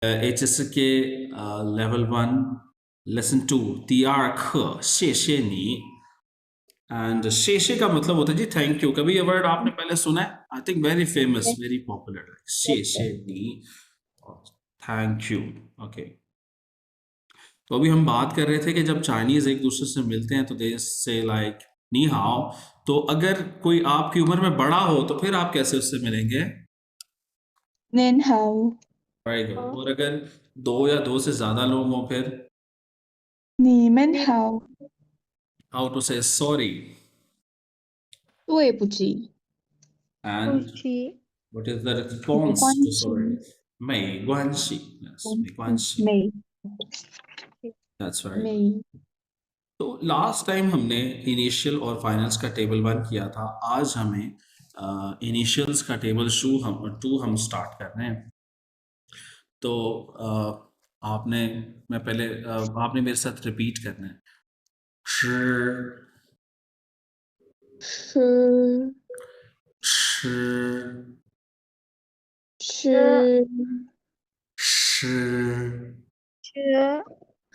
HSK Level 1 Lesson 2 第二课谢谢你एंड शेषे का मतलब होता है जी थैंक यू। कभी ये वर्ड आपने पहले सुना है? I think very famous, very popular. शेषे नी, थैंक यू। ओके, तो अभी हम बात कर रहे थे कि जब चाइनीज एक दूसरे से मिलते हैं तो दे से लाइक नी हाओ। तो अगर कोई आपकी उम्र में बड़ा हो तो फिर आप कैसे उससे मिलेंगे? 您好 वेरी गुड। और अगर दो या दो से ज्यादा लोग हों फिर 你们好 how to say sorry 对不起 and what is the 没 response 关 to 系 sorry? 没关系。Yes, 没关系。没 That's right. 没 तो लास्ट टाइम हमने इनिशियल और फाइनल्स का टेबल 1 किया था। आज हमें इनिशियल्स का टेबल 2 हम स्टार्ट कर रहे हैं। तो आपने मैं पहले आपने मेरे साथ रिपीट करना है। श 吃 श 吃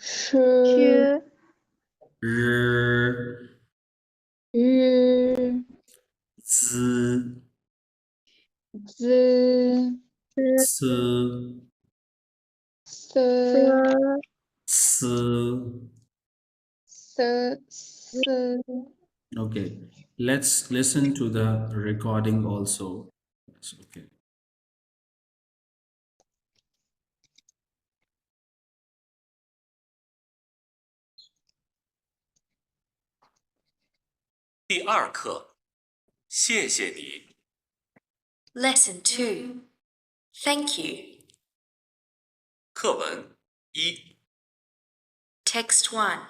श 吃 r 日 z 子 c 色 c色 Okay, let's listen to the recording also. Yes, okay. 第二课，谢谢你。Lesson 2. Thank you. 课文一。Text 1.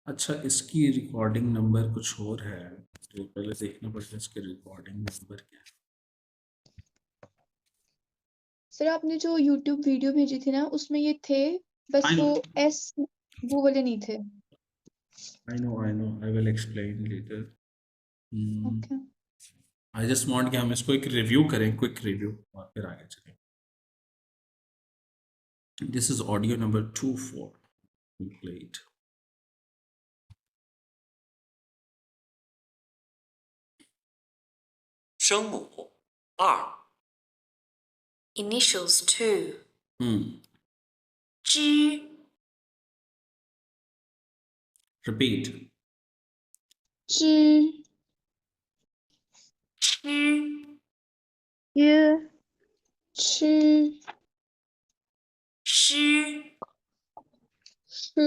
अच्छा, इसकी रिकॉर्डिंग नंबर कुछ और है, तो पहले देखना पड़ेगा इसके रिकॉर्डिंग नंबर क्या है। सर आपने जो YouTube वीडियो भेजी थी ना उसमें ये थे, बस वो एस वो वाले नहीं थे। I know, I will explain later. Okay I just want कि हम इसको एक रिव्यू करें, क्विक रिव्यू, और फिर आगे चलें। This is audio number 24. We played. 声母二。 Initials 2. 知 Repeat. 知 吃 吃 诗 吃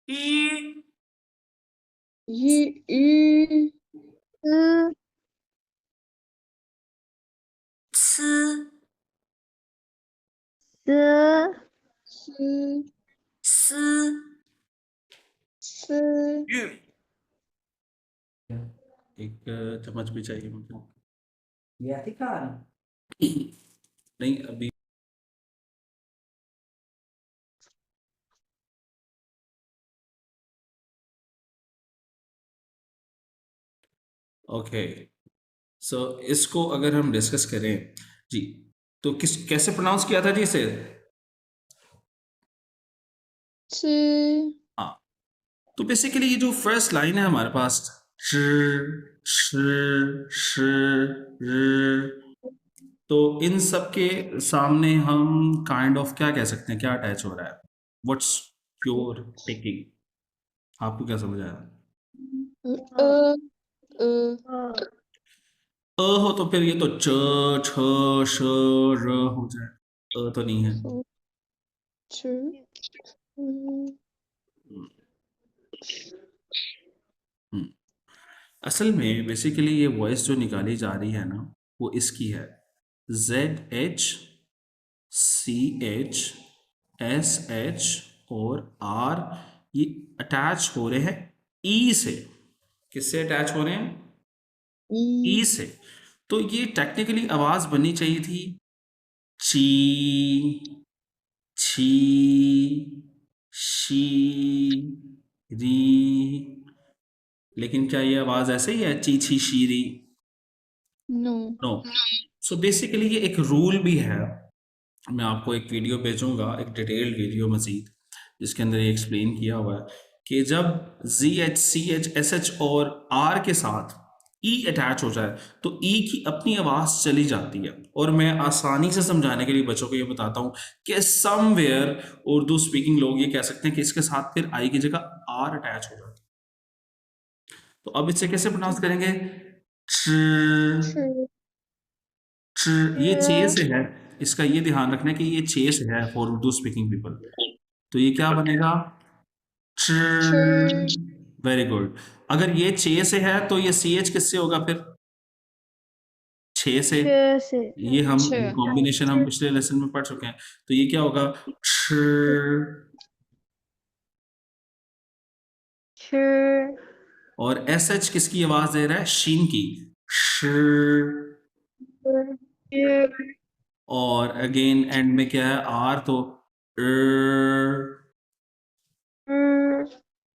日 鱼 呲 丝 丝 丝 韵 एक चम्मच भी चाहिए मुझे। नहीं अभी। ओके, सो इसको अगर हम डिस्कस करें जी, तो कैसे प्रोनाउंस किया था जी इसे? 吃 हाँ, तो बेसिकली ये जो फर्स्ट लाइन है हमारे पास, श श श र, तो इन सब के सामने हम काइंड ऑफ क्या कह सकते हैं, क्या अटैच हो रहा है? What's your taking? आपको क्या समझ आया? हो तो फिर ये तो च छ श र हो जाए, तो नहीं है। 吃 असल में बेसिकली ये वॉइस जो निकाली जा रही है ना, वो इसकी है। ZH CH SH और R ये अटैच हो रहे हैं E से। किससे अटैच हो रहे हैं? E से। तो ये टेक्निकली आवाज बननी चाहिए थी ची, छी, शी, री। लेकिन क्या ये आवाज ऐसे ही है, ची छी शीरी? नो नो, सो बेसिकली ये एक रूल भी है, मैं आपको एक वीडियो भेजूंगा, एक डिटेल्ड वीडियो मजीद, जिसके अंदर ये एक्सप्लेन किया हुआ है कि जब ZH, CH, SH और R के साथ E अटैच हो जाए तो E की अपनी आवाज चली जाती है। और मैं आसानी से समझाने के लिए बच्चों को ये बताता हूँ कि समवेयर उर्दू स्पीकिंग लोग ये कह सकते हैं कि इसके साथ फिर I की जगह R अटैच हो जाती है। तो अब इसे कैसे प्रोनाउंस करेंगे? च ये चे से है, इसका ये ध्यान रखना है कि ये चे से है फॉर उर्दू स्पीकिंग पीपल। तो ये क्या बनेगा? च वेरी गुड। अगर ये चे से है तो ये CH किससे होगा फिर? छे से। से ये हम छ कॉम्बिनेशन हम पिछले लेसन में पढ़ चुके हैं। तो ये क्या होगा? और SH किसकी आवाज दे रहा है? शीन की। और अगेन एंड में क्या है? आर, तो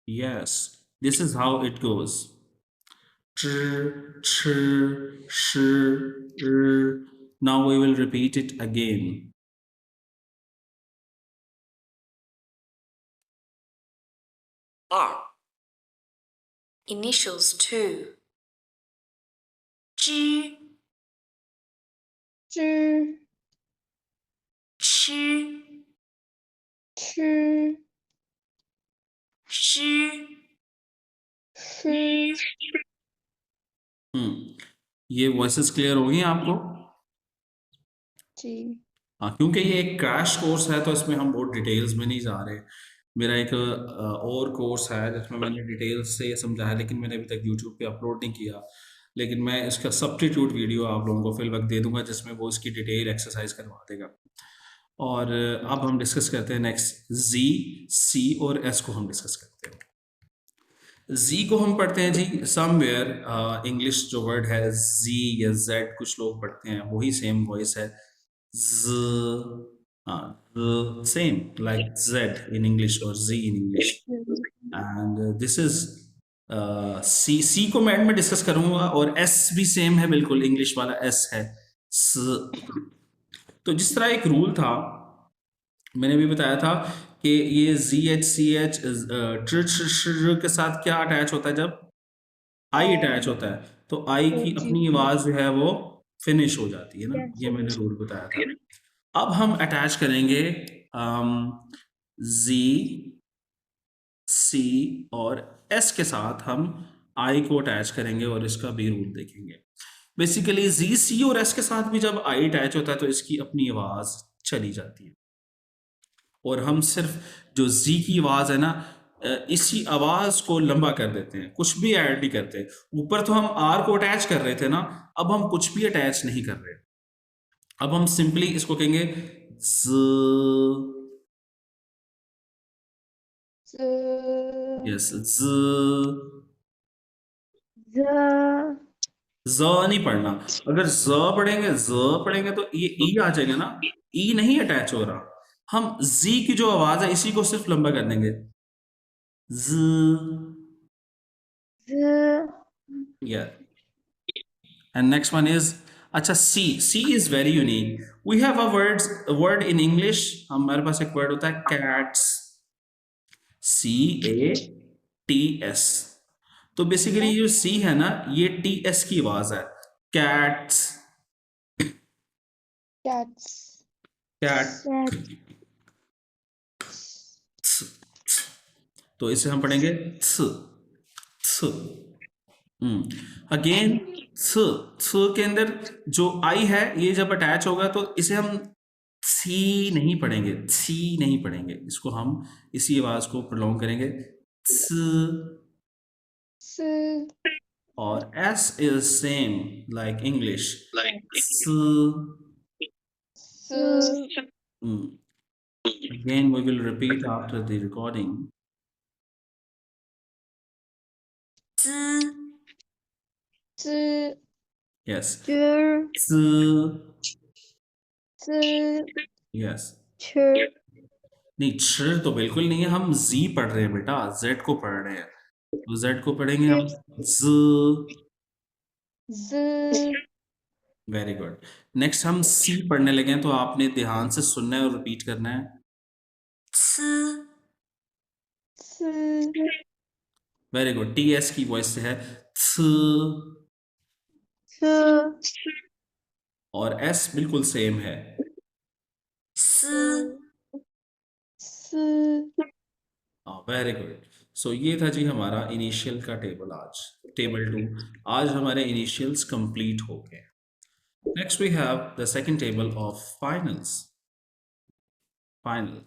yes, this is how it goes. Now we will repeat it again. R. Initials 2. G. च Ch. छ Sh. श ये वॉइसेस क्लियर हो गई हैं आपको? जी हाँ, क्योंकि ये एक क्रैश कोर्स है तो इसमें हम बहुत डिटेल्स में नहीं जा रहे। मेरा एक और कोर्स है जिसमें मैंने डिटेल्स से ये समझाया, लेकिन मैंने अभी तक यूट्यूब पे अपलोड नहीं किया। लेकिन मैं इसका सब्स्टिट्यूट वीडियो आप लोगों को फिल वक्त दे दूंगा जिसमें वो इसकी डिटेल एक्सरसाइज करवा देगा। और अब हम डिस्कस करते हैं नेक्स्ट, Z, C और S को हम डिस्कस करते हैं। Z को हम पढ़ते हैं जी समवेयर, इंग्लिश जो वर्ड है Z या Z, कुछ लोग पढ़ते हैं वही सेम वॉइस है Z, same like Z in English or Z in English, and this is C को मैं एंड में डिस्कस करूंगा। और S भी सेम है, बिल्कुल इंग्लिश वाला S है S। तो जिस तरह एक रूल था, मैंने भी बताया था कि ये ZH, CH के साथ क्या अटैच होता है? जब I अटैच होता है तो I की जी अपनी आवाज जो है वो फिनिश हो जाती है ना, ये मैंने रूल बताया था। अब हम अटैच करेंगे Z, C और S के साथ हम I को अटैच करेंगे और इसका भी रूल देखेंगे। बेसिकली Z, C और S के साथ भी जब I अटैच होता है तो इसकी अपनी आवाज चली जाती है, और हम सिर्फ जो Z की आवाज है ना, इसी आवाज को लंबा कर देते हैं, कुछ भी ऐड नहीं करते। ऊपर तो हम R को अटैच कर रहे थे ना, अब हम कुछ भी अटैच नहीं कर रहे। अब हम सिंपली इसको कहेंगे Z, यस Z, ज नहीं पढ़ना। अगर ज पढ़ेंगे तो ये ई आ जाएगा ना, ई नहीं अटैच हो रहा। हम जी की जो आवाज है इसी को सिर्फ लंबा कर देंगे z, yeah, and next one is अच्छा C is very unique. We have a word in English, हमारे पास एक वर्ड होता है cats, CATS। तो बेसिकली जो C है ना, ये TS की आवाज है, cats, cats cat। तो इसे हम पढ़ेंगे थ, थ। अगेन थ के अंदर जो आई है ये जब अटैच होगा तो इसे हम सी नहीं पढ़ेंगे, सी नहीं पढ़ेंगे, इसको हम इसी आवाज को प्रोलॉन्ग करेंगे स। s और S is same like English, s। s Again we will repeat after the recording. z Yes, s, yes। नहीं, छ तो बिल्कुल नहीं है, हम Z पढ़ रहे हैं बेटा, Z को पढ़ रहे हैं। तो Z को पढ़ेंगे हम z, z very good. Next हम सी पढ़ने लगे हैं, तो आपने ध्यान से सुनना है और रिपीट करना है। 吃 स वेरी गुड। टी एस की वॉइस से है थ, स और एस बिल्कुल सेम है। 思 स वेरी गुड। सो ये था जी हमारा इनिशियल का टेबल, आज टेबल 2। आज हमारे इनिशियल्स कंप्लीट हो गए। Next we have the second table of finals. Final,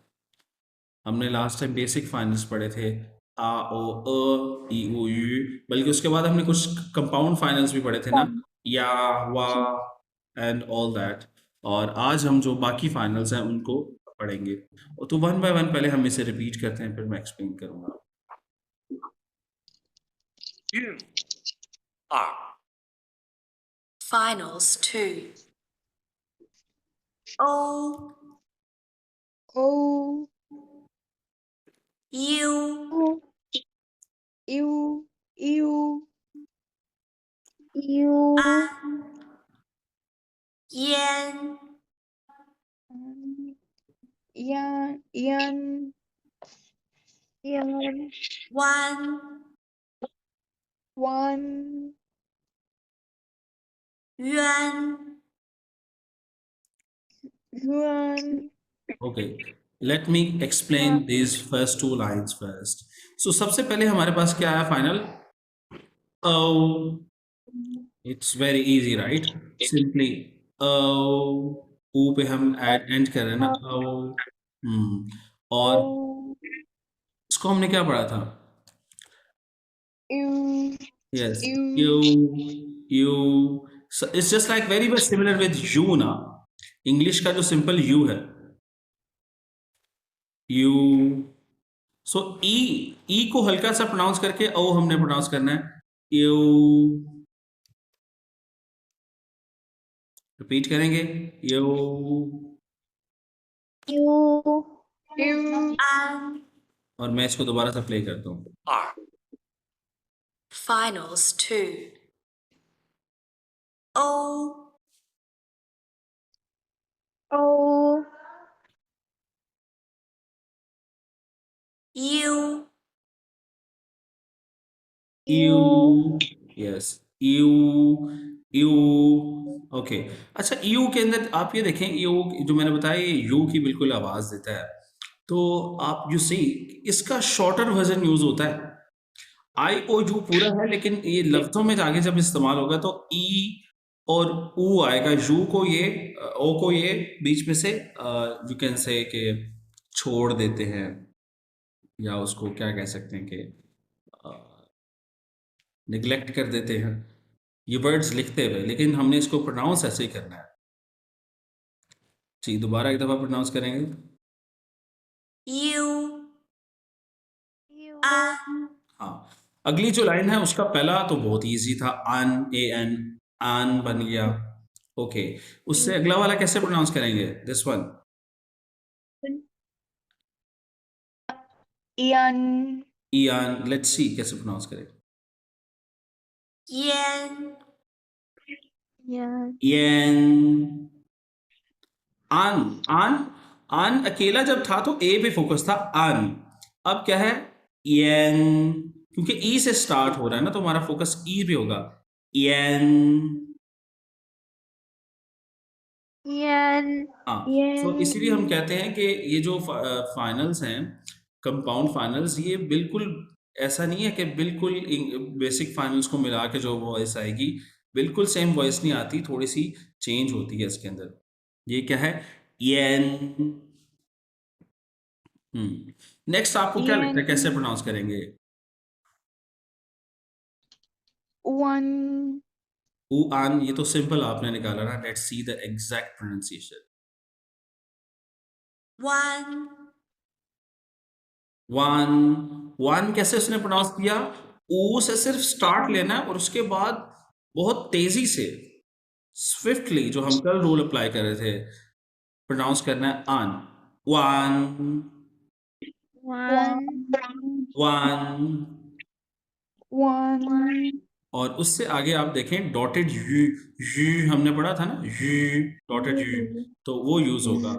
हमने लास्ट टाइम बेसिक फाइनल्स पढ़े थे, आ ओ ई उ यू, बल्कि उसके बाद हमने कुछ कंपाउंड फाइनल्स भी पढ़े थे ना, या वा एंड ऑल दैट। और आज हम जो बाकी फाइनल्स हैं उनको पढ़ेंगे। तो वन बाय वन पहले हम इसे रिपीट करते हैं, फिर मैं एक्सप्लेन करूंगा। 2 Finals 2 O O U U U U Yan Yan Yan Yan 1 One Yuan Yuan Okay, let me explain these first two lines first. So सबसे पहले हमारे पास क्या है final? O. It's very easy, right? Simply O. U पे हम and कर रहे हैं ना, O. और O इसको हमने क्या पढ़ा था? U Yes, U U. So it's just like very much similar with U ना. इंग्लिश का जो सिंपल U है, U. सो ई को हल्का सा प्रोनाउंस करके ओ हमने प्रोनाउंस करना है, यू। रिपीट करेंगे, यू। U U An और मैं इसको दोबारा से प्ले करता हूँ। R Finals 2 O O U you, yes, you, you. Okay, अच्छा, यू के अंदर आप ये देखें, यू जो मैंने बताया ये यू की बिल्कुल आवाज देता है, तो आप यू सी इसका शॉर्टर वर्जन यूज होता है। आई ओ यू पूरा है, लेकिन ये लफ्जों में आगे जब इस्तेमाल होगा तो ई और ऊ आएगा, यू को ये, ओ को ये बीच में से यू कैन से कि छोड़ देते हैं, या उसको क्या कह सकते हैं कि निगलेक्ट कर देते हैं ये वर्ड्स लिखते हुए, लेकिन हमने इसको प्रोनाउंस ऐसे ही करना है जी। दोबारा एक दफा प्रोनाउंस करेंगे। U An हाँ, अगली जो लाइन है उसका पहला तो बहुत इजी था, अन, ए एन, आन बन गया। ओके, उससे अगला वाला कैसे प्रोनाउंस करेंगे, this one? Ian Ian, let's see कैसे प्रोनाउंस करें। Yan Yan येन, आन, आन, आन अकेला जब था तो ए पे फोकस था, आन। अब क्या है, येन, क्योंकि ई से स्टार्ट हो रहा है ना, तो हमारा फोकस ई पे होगा, येन। Yan हाँ, तो Yan इसीलिए हम कहते हैं कि ये जो फाइनल्स हैं, कंपाउंड फाइनल्स, ये बिल्कुल ऐसा नहीं है कि बिल्कुल बेसिक फाइनल्स को मिला के जो वॉइस आएगी, बिल्कुल सेम वॉइस नहीं आती, थोड़ी सी चेंज होती है इसके अंदर। ये क्या है, येन। नेक्स्ट आपको क्या लगता है कैसे प्रोनाउंस करेंगे? One ऊ आन, ये तो सिंपल आपने निकाला ना, let's see the exact pronunciation. One one, one कैसे उसने प्रोनाउंस किया, ओ से सिर्फ स्टार्ट लेना है और उसके बाद बहुत तेजी से, स्विफ्टली, जो हम कल रूल अप्लाई कर रहे थे, प्रोनाउंस करना है आन, वन, One वन। One और उससे आगे आप देखें डॉटेड यू हमने पढ़ा था ना, यू डॉटेड यू, तो वो यूज होगा।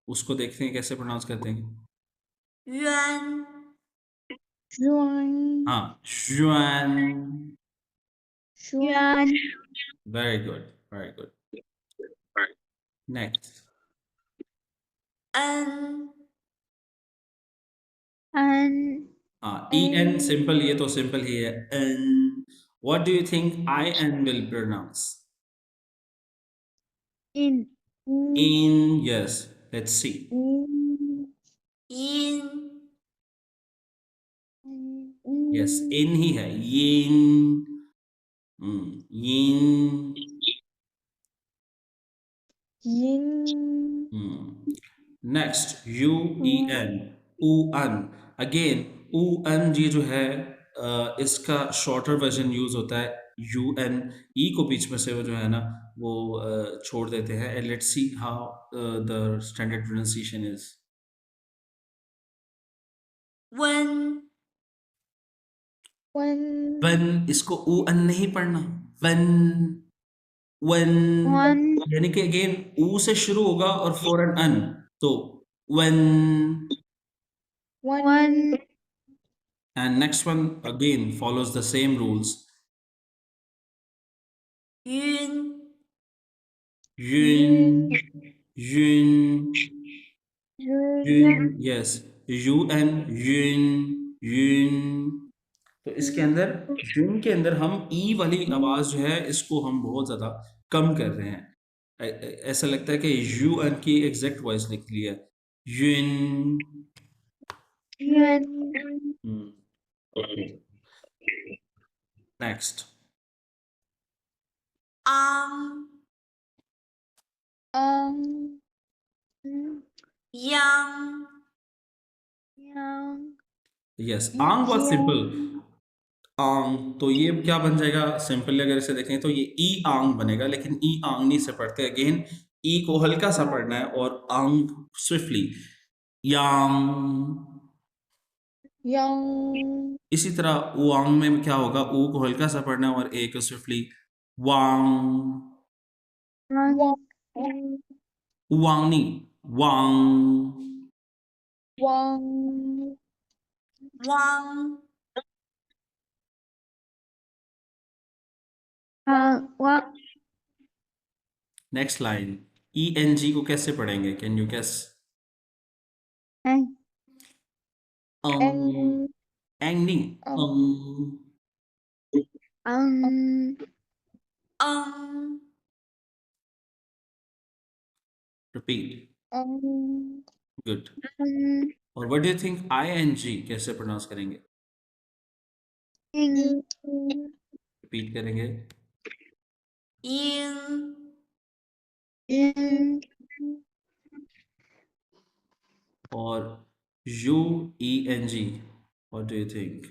उसको देखते हैं कैसे प्रोनाउंस करते हैं। yuan, Yuan. हाँ, yuan. Yuan. Very good, very good. Next, en, An. हाँ, ई एन सिंपल, ये तो सिंपल ही है, N. What do you think I N will pronounce? In. In, yes, let's see. In. yin, Yes, in ही है, yin, yin, Yin. Next, U E N, ऊअन। Again, ऊअन ये जो है इसका शॉर्टर वर्जन यूज होता है, यू एन। ई को बीच में से वो जो है ना वो छोड़ देते हैं। And let's see how the standard pronunciation is. wen, When. One, इसको ऊअन नहीं पढ़ना, वन, वन, One. यानी कि अगेन ऊ से शुरू होगा और फॉर एन अन, तो one. One. And next one again follows the same rules. yun, Yun, yun, yun, yes, yun, yun, yun। तो इसके अंदर यून के अंदर हम ई वाली आवाज जो है इसको हम बहुत ज्यादा कम कर रहे हैं। ऐसा लगता है कि यू एन की एग्जैक्ट वॉइस निकली है, यून। Yuan. Next, Um. yang, Yang. Yes, आंग बहुत सिंपल। आंग, तो ये क्या बन जाएगा सिंपल अगर इसे देखें तो ये ई आंग बनेगा, लेकिन ई आंग नहीं से पढ़ते। अगेन ई को हल्का सा पढ़ना है और आंग स्विफ्टली, यांग। Yang. इसी तरह वांग में क्या होगा, ऊ को हल्का सा पढ़ना है और ए को स्विफ्टली, वांग। Wang. वांग नहीं, wang. Wang. wang, Wang. Next line, E N G को कैसे पढ़ेंगे, can you guess? Ang. Eng, eng नहीं, Ang. Ang. eng, repeat, Ang. Good. Ang. और what do you think I N G कैसे pronounce करेंगे? Ing. Repeat करेंगे, yin, In. और U E N G, what do you think?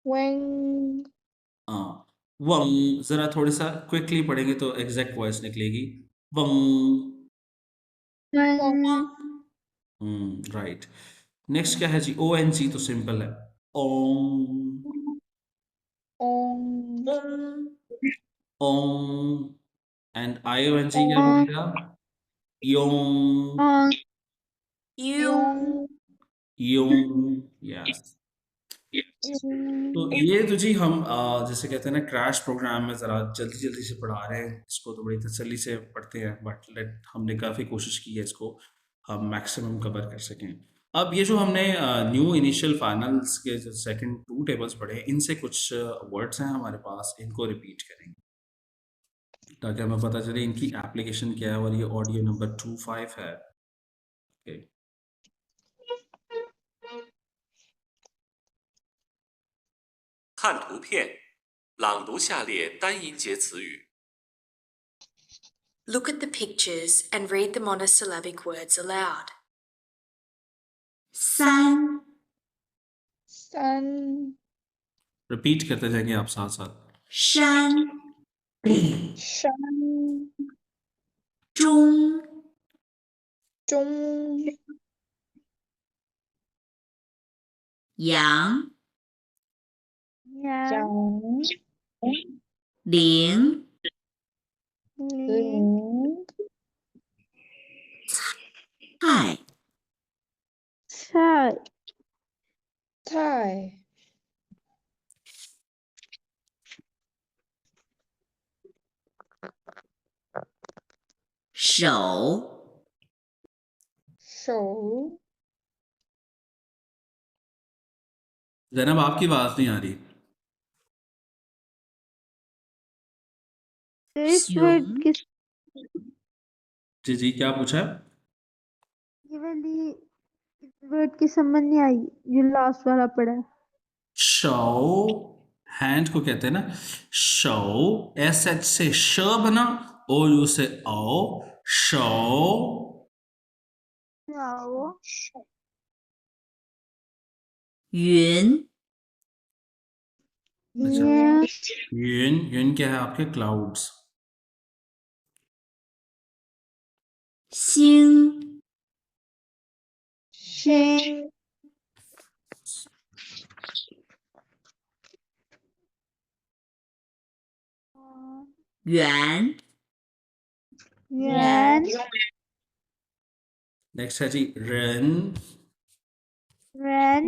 Wang. हाँ, वंग। जरा थोड़ा सा क्विकली पढ़ेंगे तो एग्जैक्ट वॉइस निकलेगी, वंग। Wang. राइट। नेक्स्ट क्या है जी, ओ एन जी तो सिंपल है, ओंग, Ong. ong, ओंग। And I O N G क्या Ong. बनेगा, योंग, Ong. yung, योंग, यस। तो Yung. ये तो जी हम जैसे कहते हैं ना क्रैश प्रोग्राम में ज़रा जल्दी जल्दी से पढ़ा रहे हैं, इसको तो बड़ी तसल्ली से पढ़ते हैं, बट लेट हमने काफ़ी कोशिश की है इसको हम मैक्सिमम कवर कर सकें। अब ये जो हमने न्यू इनिशियल फाइनल्स के जो सेकंड 2 टेबल्स पढ़े हैं, इनसे कुछ वर्ड्स हैं हमारे पास, इनको रिपीट करेंगे ताकि हमें पता चले इनकी एप्लीकेशन क्या है। और ये ऑडियो नंबर 25 है। Okay, 看图片，朗读下列单音节词语。 Look at the pictures and read the monosyllabic words aloud. San, Sun. Repeat करते जाएंगे आप साथ साथ। shan, Shan. zhong, Zhong. yang, Yang. 零零菜菜菜手手 Zainab आपकी आवाज नहीं आ रही। इस वर्ड熊किस जी जी, क्या पूछा है? ये वाली वर्ड की समझ नहीं आई जो लास्ट वाला पड़ा है। शो, हैंड को कहते हैं ना शो, एस एच से श बना, ओ यू से ओ, शो। आओ 云 अच्छा, ये यून यून क्या है आपके? क्लाउड्स। 星 शिंग 圆 रैन नेक्स्ट है जी रन, रैन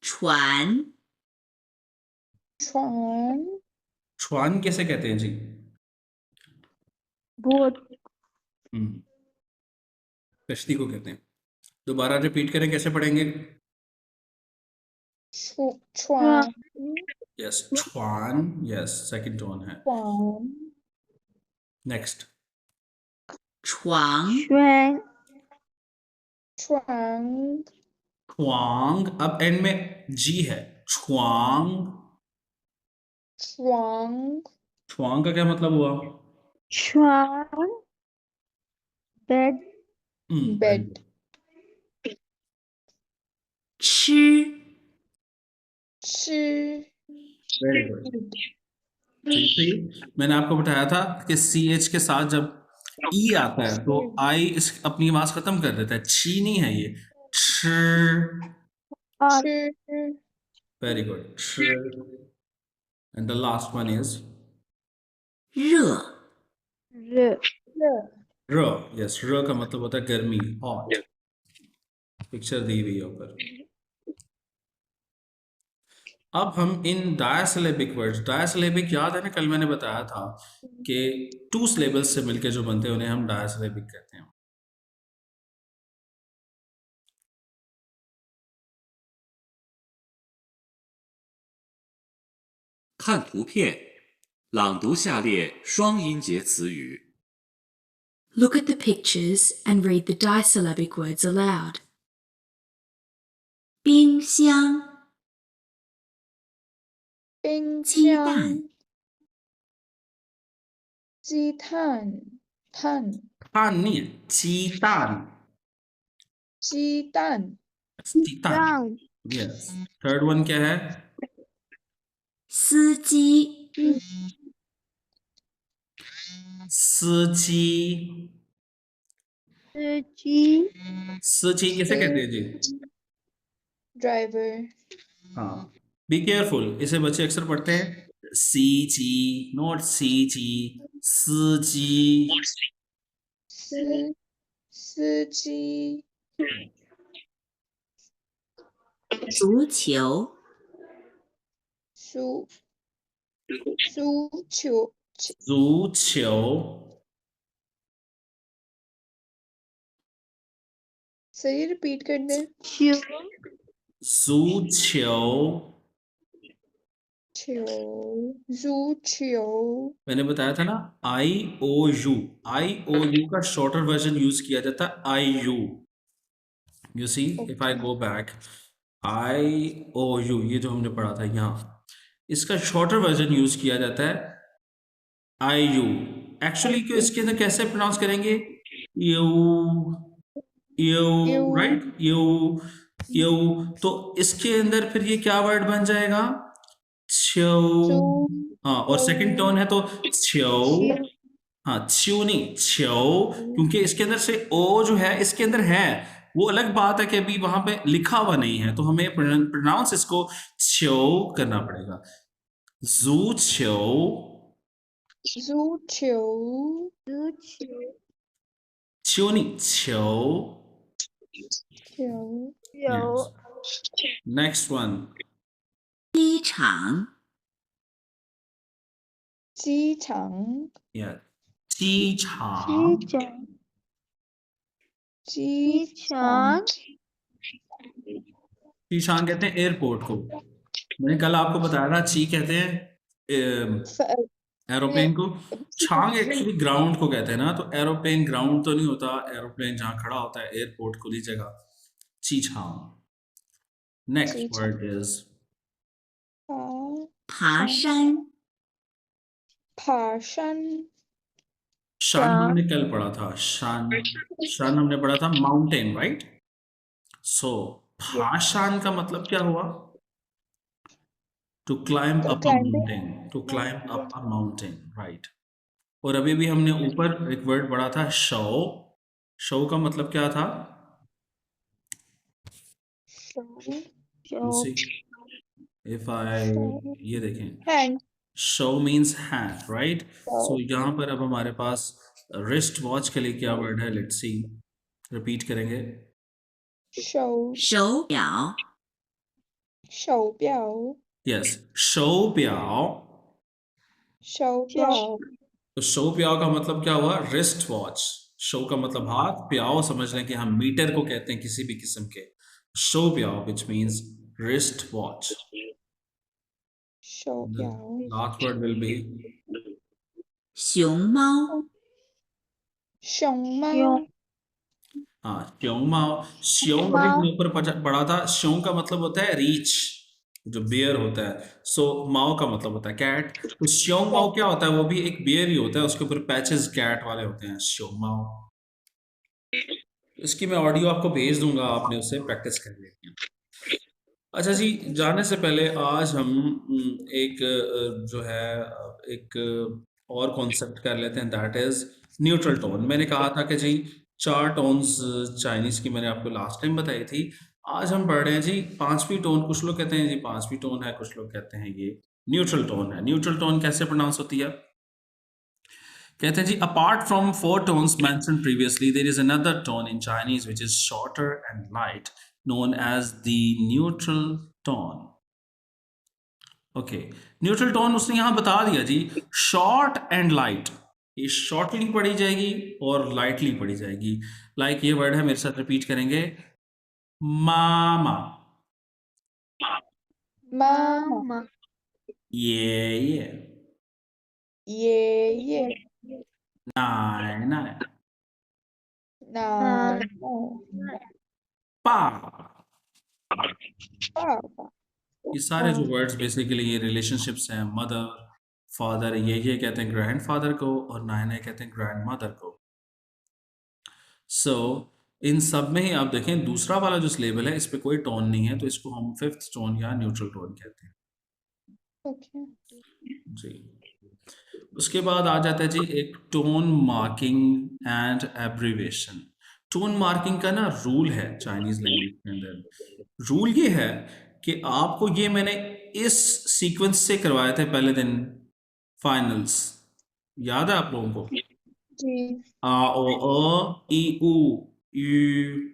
船 छुआन छुआन कैसे कहते हैं जी? बोट कश्ती को कहते हैं। दोबारा रिपीट करें, कैसे पढ़ेंगे? छुआन यस, छुआन, यस, सेकंड टोन है। छुआन नेक्स्ट 床 श्वैंग छुआंग छुआंग, अब एंड में जी है, छुआंग। छुआंग छुआंग का क्या मतलब हुआ? श्वान बेड बेड 吃 ची वेरी गुड। ठीक, मैंने आपको बताया था कि सी एच के साथ जब ई आता है तो आई इस अपनी आवाज खत्म कर देता है, छी नहीं है ये, छ। और ची वेरी गुड, छ। And the last one is 热 र र। यस, र का मतलब होता है गर्मी, हॉट। पिक्चर दी हुई है ऊपर। अब हम इन डायसिलेबिक वर्ड्स, डायसिलेबिक याद है ना, कल मैंने बताया था कि 2 सिलेबल्स से मिलके जो बनते हैं उन्हें हम डायसिलेबिक कहते हैं। 看图片，朗读下列双音节词语。 Look at the pictures and read the disyllabic words aloud. 冰箱 冰鸡箱蛋鸡蛋蛋 蛋नहीं है, 鸡蛋，鸡蛋 鸡蛋。 रंग यस, थर्ड वन क्या है? 司机司机， जी 司机किसे कहते हैं जी? ड्राइवर हाँ, बी केयरफुल, इसे बच्चे अक्सर पढ़ते हैं सी जी, नॉट सी जी, 司机 司机足球足足球足球 सही रिपीट कर दें 球足球 球足球 मैंने बताया था ना, IOU, IOU का शॉर्टर वर्जन यूज किया जाता है IU। You see, if I go back, IOU, ये जो हमने पढ़ा था यहाँ, इसका शॉर्टर वर्जन यूज किया जाता है IU। एक्चुअली क्यों इसके अंदर कैसे प्रोनाउंस करेंगे? You you, right, you you. तो इसके अंदर फिर ये क्या वर्ड बन जाएगा? छो। हाँ, और सेकंड टोन है तो छो। हाँ, छ्यू नहीं, छो, क्योंकि इसके अंदर से ओ जो है इसके अंदर है, वो अलग बात है कि अभी वहां पे लिखा हुआ नहीं है, तो हमें प्रोनाउंस इसको छो करना पड़ेगा। जू छो, जू छियो, छो नहीं, छो। छियो, Yes. Next one. 机场 जी छांग, Yeah. 机场 जी छांग शीशांग कहते हैं एयरपोर्ट को। मैंने कल आपको बताया था ची कहते हैं एरोप्लेन को, छांग एक्चुअली ग्राउंड को कहते हैं ना, तो एरोप्लेन ग्राउंड तो नहीं होता, एरोप्लेन जहां खड़ा होता है एयरपोर्ट खुली जगह, ची छांग। नेक्स्ट वर्ड इज 爬山 भाषण, शन। हमने कल पढ़ा था शन, शन हमने पढ़ा था माउंटेन, राइट। सो भाषण का मतलब क्या हुआ? To climb up a mountain, to climb up a mountain, right. और अभी भी हमने ऊपर एक वर्ड पढ़ा था शो, शो का मतलब क्या था? See, if I, ये देखें, हैंड, शो मीन्स हैंड, राइट। सो यहाँ पर अब हमारे पास रिस्ट वॉच के लिए क्या वर्ड है, लेट्स सी, रिपीट करेंगे। शो, 手表 शो प्याओ, यस, शो प्याओ। शो प्याओ, तो शो प्याओ का मतलब क्या हुआ? Wrist watch. शो का मतलब हाथ, प्याओ समझ लें कि हम मीटर को कहते हैं किसी भी किस्म के। शो प्याओ विच मीन्स रिस्ट वॉच। शो प्याओ, लास्ट वर्ड विल बी 熊猫 शोंगमाओ, हाँ, श्योंग माओ। श्योंग अभी हमने ऊपर पढ़ा था, श्योंग का मतलब होता है रीच, जो बियर होता है। सो माओ का मतलब होता है कैट, तो श्योंग माओ क्या होता है? वो भी एक बियर ही होता है, उसके ऊपर पैचेस कैट वाले होते हैं, श्योंग माओ। इसकी मैं ऑडियो आपको भेज दूंगा, आपने उससे प्रैक्टिस कर लेनी है। अच्छा जी, जाने से पहले आज हम एक जो है एक और कॉन्सेप्ट कर लेते हैं, दैट इज न्यूट्रल टोन। मैंने कहा था कि जी 4 टोन्स चाइनीज की मैंने आपको लास्ट टाइम बताई थी। आज हम पढ़ रहे हैं जी 5वीं टोन। कुछ लोग कहते हैं जी 5वीं टोन है, कुछ लोग कहते हैं ये न्यूट्रल टोन है। न्यूट्रल टोन कैसे प्रोनाउंस होती है? कहते हैं जी, apart from 4 tones mentioned previously, there is another tone in Chinese which is shorter and light, known as the neutral tone. Okay, neutral tone उसने यहां बता दिया जी, शॉर्ट एंड लाइट। ये शॉर्टली पढ़ी जाएगी और लाइटली पढ़ी जाएगी। लाइक ये वर्ड है, मेरे साथ रिपीट करेंगे, मामा, मामा, ये ये, नाय नाय, ना, पा। पापा, ये सारे जो वर्ड्स बेसिकली ये रिलेशनशिप्स हैं, मदर फादर, ये कहते हैं ग्रैंडफादर को, और नायना कहते हैं ग्रैंड मदर को। सो इन सब में ही आप देखें, दूसरा वाला जो लेबल है इस पे कोई टोन नहीं है, तो इसको हम 5th टोन या न्यूट्रल टोन कहते हैं ओके, जी। उसके बाद आ जाता है जी एक tone marking and abbreviation. Tone marking का ना रूल है चाइनीज लैंग्वेज के अंदर। रूल ये है कि आपको, ये मैंने इस सीक्वेंस से करवाए थे पहले दिन फाइनल्स, याद है आप लोगों को? जी, आ ओ अ ई उ यू।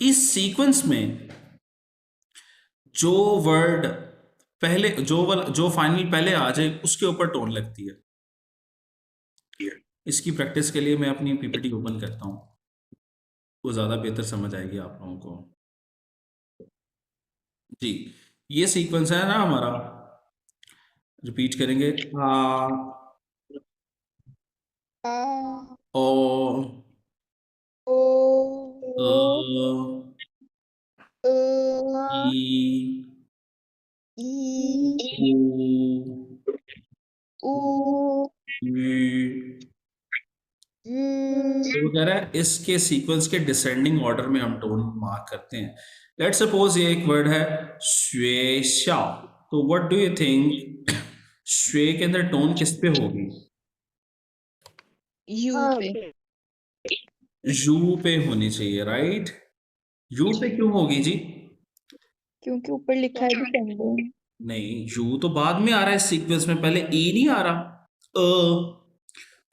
इस सीक्वेंस में जो वर्ड पहले, जो फाइनल पहले आ जाए उसके ऊपर टोन लगती है। इसकी प्रैक्टिस के लिए मैं अपनी पीपीटी ओपन करता हूँ, वो ज़्यादा बेहतर समझ आएगी आप लोगों को जी। ये सीक्वेंस है ना हमारा, रिपीट करेंगे, आ आ, ओ ओ, अ अ, ई ई, उ ऊ, यू। यू, तो वो कह रहा है इसके सीक्वेंस के डिसेंडिंग ऑर्डर में हम टोन मार्क करते हैं। लेट्स सपोज ये एक वर्ड है श्वे शाओ, तो व्हाट डू यू थिंक श्वे के अंदर टोन किस पे होगी? यू पे, यू पे होनी चाहिए, राइट। यू पे क्यों होगी जी? क्योंकि ऊपर लिखा है डिपेंडेंट। नहीं, यू तो बाद में आ रहा है सीक्वेंस में, पहले ई नहीं आ रहा।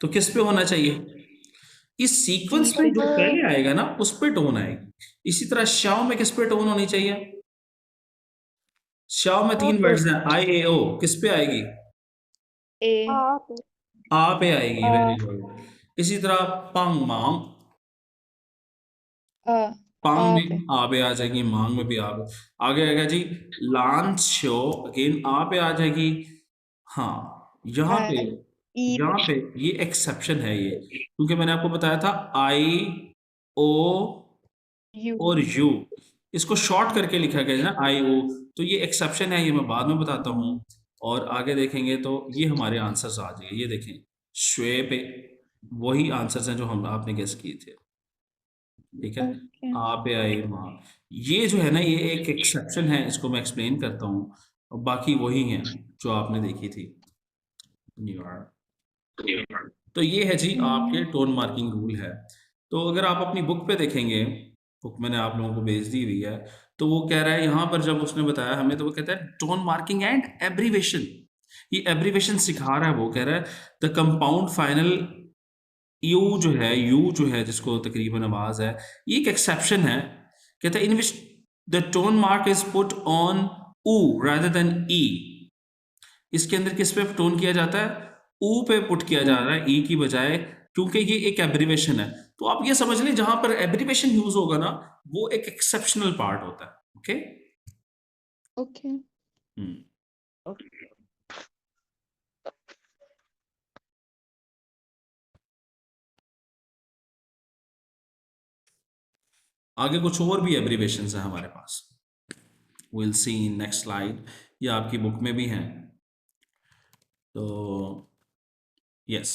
तो किस पे होना चाहिए? इस सीक्वेंस में जो पहले आएगा ना उस पे टोन आएगी। इसी तरह श्याओ में किस पे टोन होनी चाहिए? श्याओ में 3 वर्ड्स हैं, आई ए ओ, किस पे आएगी? ए आप आ पे आएगी। आ वेरी गुड। इसी तरह पांग मांग, आ पांग आ पे में आ पे आ जाएगी, मांग में भी आ पे आगे आएगा जी। लान शो अगेन आ पे आ जाएगी। हाँ, यहाँ पे आई ई यहाँ पे ये एक्सेप्शन है ये, क्योंकि मैंने आपको बताया था आई ओ यू। और यू, इसको शॉर्ट करके लिखा गया है ना आई ओ। तो ये एक्सेप्शन है, ये मैं बाद में बताता हूँ। और आगे देखेंगे तो ये हमारे आंसर्स आ जाएंगे। ये देखें, श्वे पे वही आंसर्स हैं जो हम आपने गेस किए थे। ठीक है, ओके आ पे आए माँ। ये जो है ना ये एक एक्सेप्शन है, इसको मैं एक्सप्लेन करता हूँ। और बाकी वही हैं जो आपने देखी थी। तो ये है जी आपके टोन मार्किंग रूल है। तो अगर आप अपनी बुक पे देखेंगे, बुक मैंने आप लोगों को भेज दी हुई है, तो वो कह रहा है यहाँ पर जब उसने बताया हमें, तो वो कहता है टोन मार्किंग एंड एब्रीवेशन। ये एब्रीवेशन सिखा रहा है, वो कह रहा है द कंपाउंड फाइनल यू जो है जिसको तकरीबन आवाज है, ये एक एक्सेप्शन है। कहता है in which the tone mark is put on u rather than e. इसके अंदर किस पे टोन किया जाता है? ऊ पे पुट किया जा रहा है ई की बजाय, क्योंकि ये एक एब्रीवेशन है। तो आप ये समझ लें जहां पर एब्रीवेशन यूज होगा ना वो एक एक्सेप्शनल पार्ट होता है। ओके। ओके आगे कुछ और भी एब्रीवेशन है हमारे पास, will see in next slide. ये आपकी बुक में भी हैं। तो यस,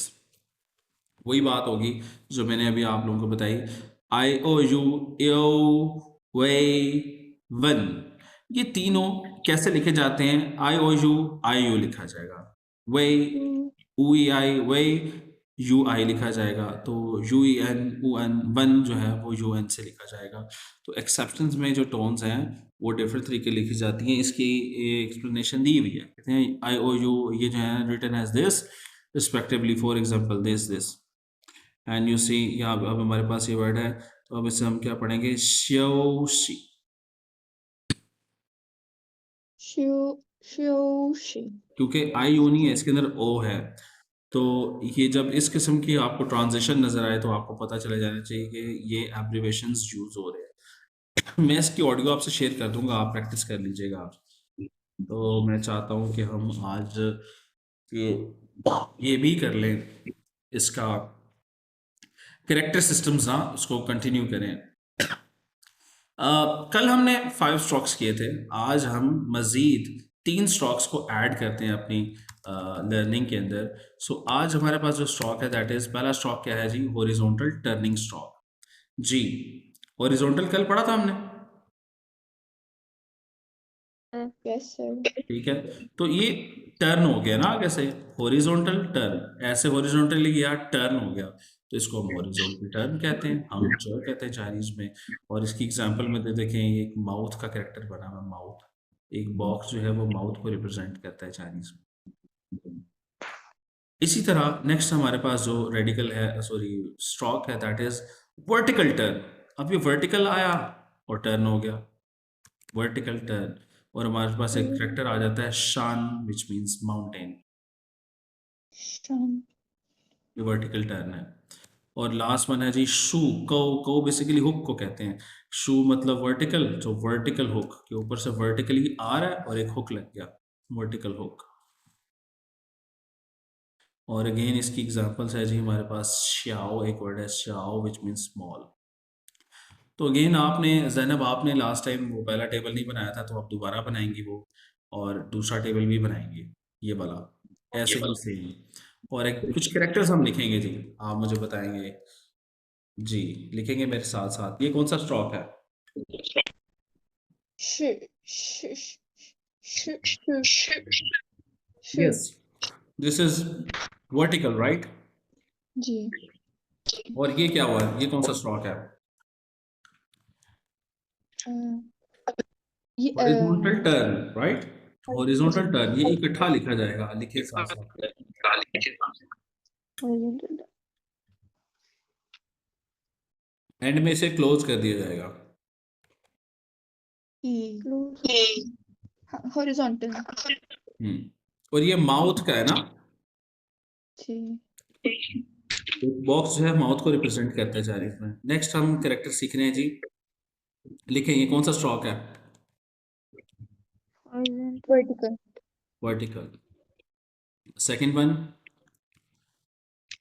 वही बात होगी जो मैंने अभी आप लोगों को बताई। आई ओ यू यो वे वन, ये तीनों कैसे लिखे जाते हैं? आई ओ यू लिखा जाएगा, वे ऊ आई वे यू आई लिखा जाएगा। तो U E N u N one जो है वो यू एन से लिखा जाएगा। तो एक्सेप्शंस में जो टोन्स हैं वो डिफरेंट तरीके लिखी जाती हैं। इसकी एक्सप्लेनेशन दी हुई है, कहते हैं आई ओ यू ये जो है written as this respectively, for example this and you see. यहाँ अब हमारे पास ये वर्ड है, तो अब इसे हम क्या पढ़ेंगे? श्योशी। श्योशी। क्योंकि आई यू नहीं है, इसके अंदर ओ है। तो ये जब इस किस्म की आपको ट्रांजिशन नजर आए तो आपको पता चले जाना चाहिए कि ये एब्रीवेशंस यूज हो रहे हैं। मैं इसकी ऑडियो आपसे शेयर कर दूंगा, आप प्रैक्टिस कर लीजिएगा आप। तो मैं चाहता हूँ कि हम आज ये भी कर लें, इसका करेक्टर सिस्टम्स ना उसको कंटिन्यू करें। कल हमने 5 स्ट्रोक्स किए थे, आज हम मज़ीद 3 स्ट्रोक्स को ऐड करते हैं अपनी लर्निंग के अंदर। सो आज हमारे पास जो स्ट्रोक है दैट इज़, पहला स्ट्रोक क्या है जी? Horizontal turning stroke. जी, हॉरिजॉन्टल कल पढ़ा था हमने, यस सर। ठीक है। तो ये टर्न हो गया ना आगे से, हॉरिजॉन्टल टर्न, ऐसे हॉरिजॉन्टली गया टर्न हो गया, तो इसको हम हॉरिजॉन्टल टर्न कहते हैं, हम जो कहते हैं चाइनीज में। और इसकी एग्जांपल में देखें, ये एक माउथ का कैरेक्टर बना हुआ, माउथ, एक बॉक्स जो है वो माउथ को रिप्रेजेंट करता है चाइनीज में। इसी तरह नेक्स्ट हमारे पास जो रेडिकल है, सॉरी स्ट्रोक है, दैट इज वर्टिकल टर्न। अब ये वर्टिकल आया और टर्न हो गया, वर्टिकल टर्न। और हमारे पास एक कैरेक्टर आ जाता है शान, विच मीन्स माउंटेन, ये वर्टिकल टर्न है। और लास्ट वन है जी शू, को बेसिकली हुक को कहते हैं। शू मतलब वर्टिकल, जो वर्टिकल हुक के ऊपर से वर्टिकली आ रहा है और एक हुक लग गया, वर्टिकल हुक। और अगेन इसकी एग्जांपल्स है जी हमारे पास श्याओ, एक वर्ड है श्याओ विच मीन्स स्मॉल। तो अगेन आपने ज़ैनब आपने लास्ट टाइम वो पहला टेबल नहीं बनाया था, तो आप दोबारा बनाएंगी वो, और दूसरा टेबल भी बनाएंगे ये वाला, ऐसे ही सेम। और एक कुछ कैरेक्टर्स हम लिखेंगे जी, आप मुझे बताएंगे जी, लिखेंगे मेरे साथ साथ। ये कौन सा स्ट्रोक है? Yes, this is vertical right. जी और ये क्या हुआ? ये कौन सा स्ट्रोक है? ये horizontal turn, right? Horizontal turn ये इकट्ठा लिखा जाएगा, लिखे साथ साथ। horizontal एंड में इसे क्लोज कर दिया जाएगा। close horizontal. और ये माउथ का है ना, जी। एक बॉक्स जो है माउथ को रिप्रेजेंट करता है चाइनीज में। नेक्स्ट हम कैरेक्टर सीख रहे हैं जी। लिखें, ये कौन सा स्ट्रोक है? horizontal vertical. Vertical. Second one,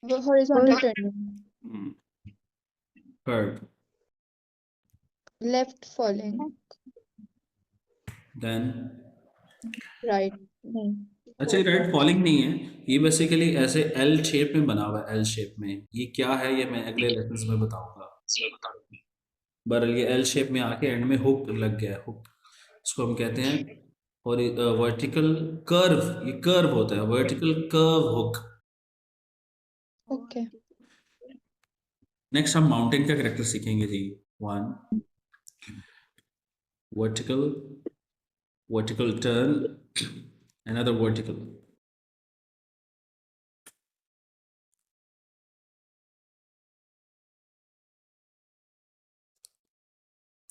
वो horizontal turning. Third, left falling. Then right नहीं। अच्छा, ये राइट फॉलिंग नहीं है, ये बेसिकली ऐसे एल शेप में बना हुआ है। एल शेप में ये क्या है, ये मैं अगले लेसन्स में बताऊंगा। बहरहाल ये एल शेप में आके एंड में हुक लग गया है। हुक इसको हम कहते हैं, और वर्टिकल कर्व, ये कर्व होता है, vertical curve hook. Okay. Next हम माउंटेन का कैरेक्टर सीखेंगे जी। One, vertical, vertical turn, another vertical.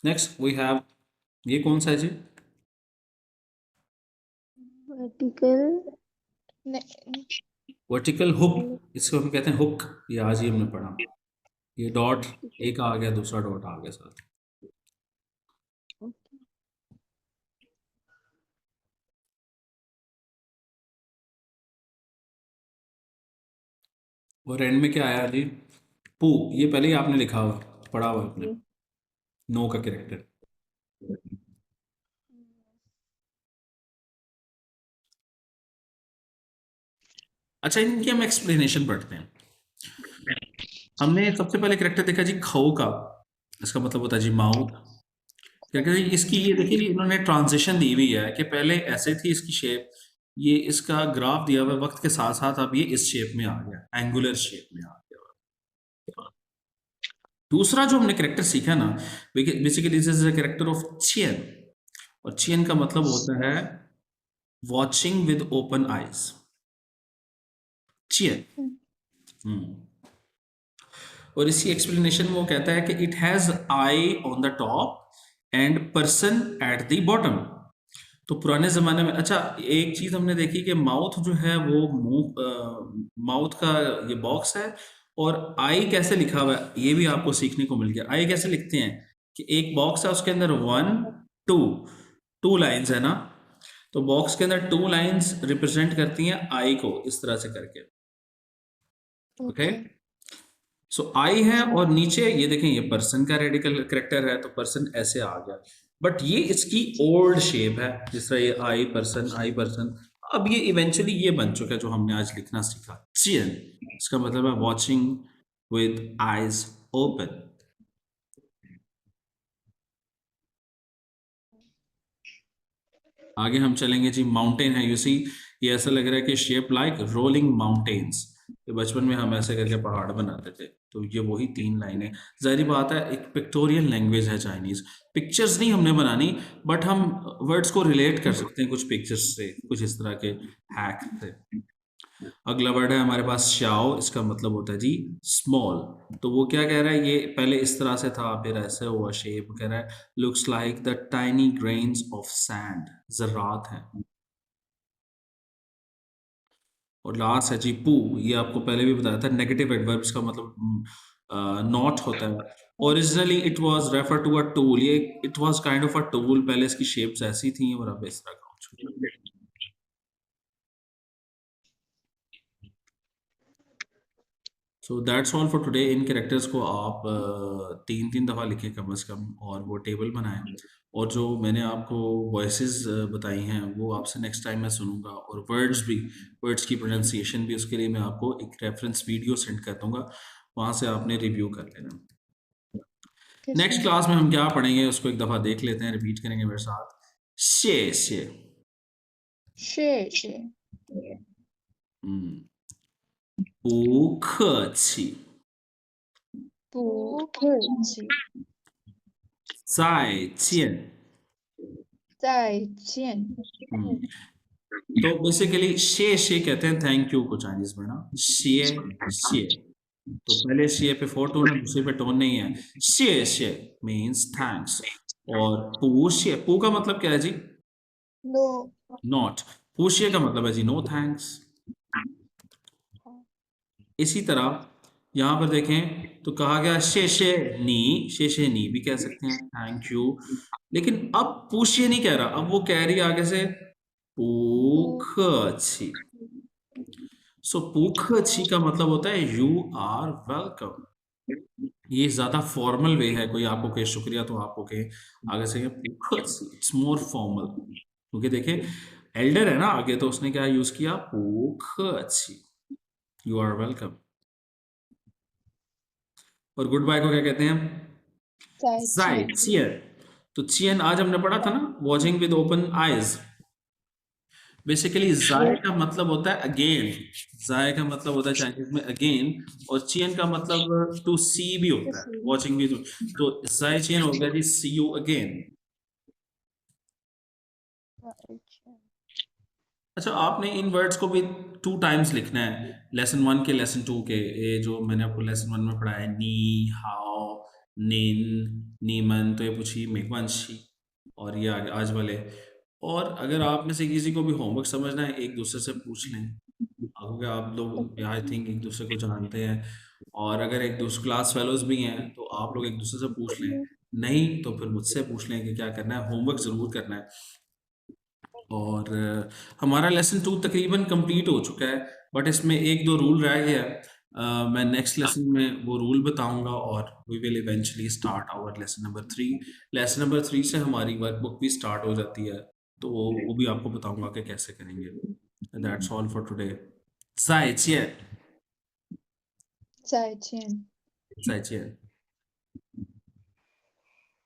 Next we have, ये कौन सा है जी? vertical वर्टिकल हुक, इसको हम कहते हैं हुक। ये आज ही हमने पढ़ा। ये डॉट एक आ गया, दूसरा डॉट आ गया साथ। और एंड में क्या आया जी? पू। ये पहले ही आपने लिखा हुआ, पढ़ा हुआ आपने, नो का कैरेक्टर। अच्छा, इनकी हम एक्सप्लेनेशन पढ़ते हैं। हमने सबसे पहले कैरेक्टर देखा जी खो का, इसका मतलब होता है जी माउथ। क्या इसकी, ये देखिए इन्होंने ट्रांजिशन दी हुई है कि पहले ऐसे थी इसकी शेप, ये इसका ग्राफ दिया हुआ है, वक्त के साथ साथ अब ये इस शेप में आ गया, एंगुलर शेप में आ गया। दूसरा जो हमने कैरेक्टर सीखा ना, basically this is a character of चियन, और चियन का मतलब होता है वॉचिंग विद ओपन आईज। चियन। और इसी एक्सप्लेनेशन में वो कहता है कि it has eye on the top and person at the bottom. तो पुराने जमाने में, अच्छा एक चीज हमने देखी कि माउथ जो है वो मुंह, माउथ का ये बॉक्स है, और आई कैसे लिखा हुआ है ये भी आपको सीखने को मिल गया। आई कैसे लिखते हैं कि एक बॉक्स है, उसके अंदर 1 2 लाइंस है ना, तो बॉक्स के अंदर 2 लाइंस रिप्रेजेंट करती हैं आई को, इस तरह से करके। ओके, सो आई है, और नीचे ये देखें ये पर्सन का रेडिकल करेक्टर है, तो पर्सन ऐसे आ गया, बट ये इसकी ओल्ड शेप है, जिस तरह ये आई पर्सन, आई पर्सन। अब ये इवेंचुअली ये बन चुका है जो हमने आज लिखना सीखा, चियन। इसका मतलब है वॉचिंग विद आईज ओपन। आगे हम चलेंगे जी, माउंटेन है। यू सी, ये ऐसा लग रहा है कि शेप लाइक रोलिंग माउंटेन्स। तो बचपन में हम ऐसे करके पहाड़ बनाते थे, तो ये वही 3 लाइनें। जाहिर बात है, एक पिक्टोरियल लैंग्वेज है चाइनीज, पिक्चर्स नहीं हमने बनानी, बट हम वर्ड्स को रिलेट कर सकते हैं कुछ पिक्चर्स से, कुछ इस तरह के हैक से। अगला वर्ड है हमारे पास शाओ, इसका मतलब होता है जी स्मॉल। तो वो क्या कह रहा है, ये पहले इस तरह से था, फिर ऐसे हुआ शेप, कह रहा है looks like the tiny grains of sand, ज़रात है। और लास्ट है जी पू, ये आपको पहले भी बताया था, नेगेटिव एडवर्ब्स का मतलब नॉट होता है। Originally it was refer to a tool, ये it was kind of a tool, पहले इसकी शेप्स ऐसी थी और अब इस तरह का हो चुकी है। So that's all for today. In characters को आप 3 दफ़ा लिखें कम से कम, और वो टेबल बनाएं। और जो मैंने आपको वॉइसेस बताई हैं वो आपसे नेक्स्ट टाइम मैं सुनूंगा, और वर्ड्स भी, वर्ड्स की प्रोनाउंसिएशन भी, उसके लिए मैं आपको एक रेफरेंस वीडियो सेंड कर दूंगा, वहाँ से आपने रिव्यू कर लेना। नेक्स्ट क्लास में हम क्या पढ़ेंगे उसको एक दफ़ा देख लेते हैं, रिपीट करेंगे मेरे साथ। शे शे, शे, 不客气，不客气，再见 再见 तो बेसिकली शे कहते हैं थैंक यू को चाइनीज में ना शे तो पहले शे पे 4 टोन है, दूसरे पे टोन नहीं है शे मींस थैंक्स और पू का मतलब क्या है जी नो नॉट पूशिए का मतलब है जी नो थैंक्स इसी तरह यहां पर देखें तो कहा गया शे नी भी कह सकते हैं थैंक यू लेकिन अब पूछिए नहीं कह रहा अब वो कह रही है आगे से पूखी सो पूखी का मतलब होता है यू आर वेलकम ये ज्यादा फॉर्मल वे है कोई आपको कहे शुक्रिया तो आपको कहे आगे से इट्स मोर फॉर्मल क्योंकि देखिए एल्डर है ना आगे तो उसने क्या यूज किया पूखी यू आर वेलकम और गुड बाय को क्या कहते हैं ज़ाइचियन तो चियन आज हमने पढ़ा था ना watching with open eyes basically जाय का मतलब होता है अगेन जाय का मतलब होता है चाइनीज में अगेन और चियन का मतलब टू सी भी होता है वॉचिंग विद तो जाय चियन हो गया जी सी यू अगेन अच्छा आपने इन वर्ड्स को भी 2 टाइम्स लिखना है लेसन 1 के लेसन 2 के ये जो मैंने आपको लेसन 1 में पढ़ाया है नी हाओ निन नीमन तो ये पूछी मेघवंशी और ये आज वाले और अगर आप में से किसी को भी होमवर्क समझना है एक दूसरे से पूछ लें क्योंकि आप लोग आई थिंक एक दूसरे को जानते हैं और अगर एक दूसरे क्लास फेलोज भी हैं तो आप लोग एक दूसरे से पूछ लें नहीं तो फिर मुझसे पूछ लें कि क्या करना है होमवर्क ज़रूर करना है और हमारा लेसन 2 तकरीबन कंप्लीट हो चुका है बट इसमें 1-2 रूल रह गया है मैं नेक्स्ट लेसन में वो रूल बताऊंगा और we will eventually start our lesson number 3 lesson number 3 से हमारी वर्कबुक भी स्टार्ट हो जाती है तो वो भी आपको बताऊंगा कि कैसे करेंगे दैट्स ऑल फॉर टुडे 再见 再见。再见